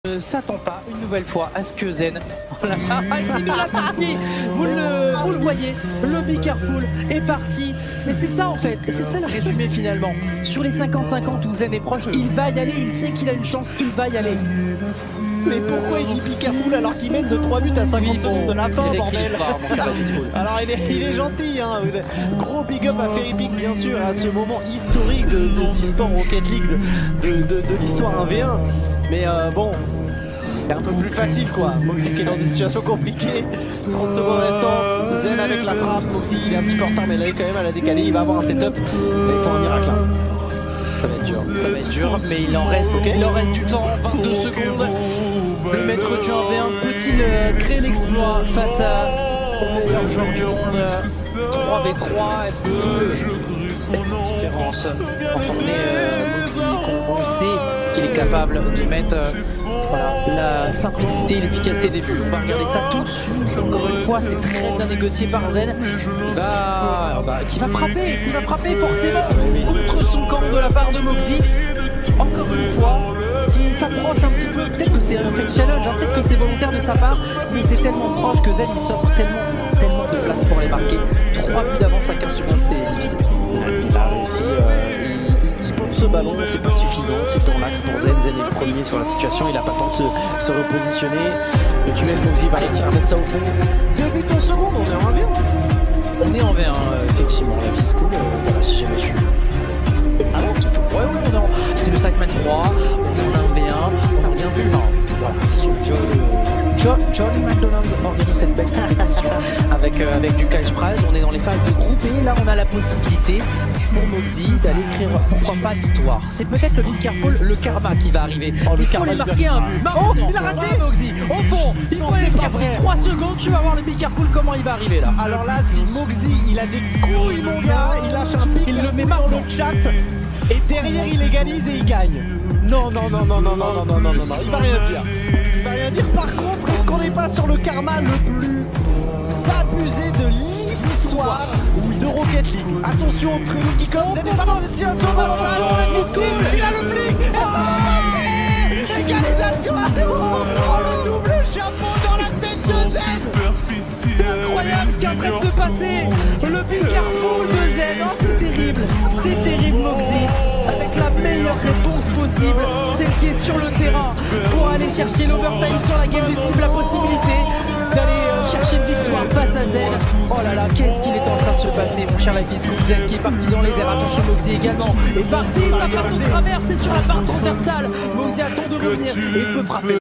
Ne s'attend pas une nouvelle fois à ce que Zen il nous l'a parti. Vous le voyez, le Be Careful est parti. Mais c'est ça en fait, c'est ça le résumé finalement. Sur les 50-50 où Zen est proche, il va y aller, il sait qu'il a une chance, il va y aller. Mais pourquoi il dit Be Careful alors qu'il mène de 3 buts à 50 secondes de la fin, bordel? Alors il est gentil, hein. Gros big up à Ferrypick bien sûr, à ce moment historique de d'e-sport Rocket League, de l'histoire 1v1. Mais bon, c'est un peu plus facile quoi. Moxie qui est dans une situation compliquée, 30 secondes restantes, Zen avec la frappe, Moxie il est un petit peu en retard mais là quand même à la décaler, il va avoir un setup, mais il faut un miracle. Hein. Ça va être dur, mais il en reste, il en reste du temps, 22 secondes. Le maître du 1v1 peut-il créer l'exploit face au meilleur joueur du monde? 3v3, est-ce que la différence quand on est Moxie, on sait qu'il est capable de mettre la simplicité et l'efficacité des buts. On va regarder ça tout de suite. Encore une fois, c'est très bien négocié par Zen. Qui va frapper forcément contre son camp de la part de Moxie. Encore une fois, s'il s'approche un petit peu, peut-être que c'est un fake challenge, hein, peut-être que c'est volontaire de sa part, mais c'est tellement proche que Zen il s'offre tellement de place pour les marquer. 3 buts d'avance à 15 secondes, c'est difficile. Il a réussi, il porte ce ballon, c'est pas suffisant, c'est dans l'axe pour Zen. Zen est le premier sur la situation, il a pas le temps de se repositionner. Le duel Moxie va réussir à mettre ça au fond. 2 buts en seconde, on est en 1v1. On est en V1, effectivement, la vie school, voilà, si jamais tu... Ah non, c'est le Sackman 3, on est en 1v1, on regarde voilà, John McDonald organise cette belle compétition avec du cash prize. On est dans les phases de groupe et là on a la possibilité pour Moxie d'aller écrire, pourquoi pas, l'histoire. C'est peut-être le Be Careful, le karma qui va arriver. Il faut aller marquer un but. Oh, il a raté Moxie. Au fond, il faut aller chercher 3 secondes, tu vas voir le Be Careful comment il va arriver là. Alors là, si Moxie il a des couilles mon gars, il lâche un pic, il le met dans le chat et derrière il égalise et il gagne. Non, il va rien dire. Il va rien dire. Par contre, est-ce qu'on n'est pas sur le karma le plus abusé de l'histoire de Rocket League? Attention au prénom qui comme c'est pas dans le tir, il a le flic. Égalisation à 0. Oh, le double chapeau dans la tête de Zen. C'est incroyable ce qui est en train de se passer. Le Be Careful de Zen, oh, c'est terrible Moxie. Avec la meilleure réponse possible, celle qui est sur le terrain pour aller chercher l'overtime sur la game décisive, la possibilité d'aller chercher une victoire face à Zen. Oh là là, qu'est-ce qu'il est en train de se passer, mon cher Life is Cool. Zen qui est parti dans les airs, attention Moxie également est parti, ça passe au travers, c'est sur la barre transversale. Moxie attend de revenir et peut frapper.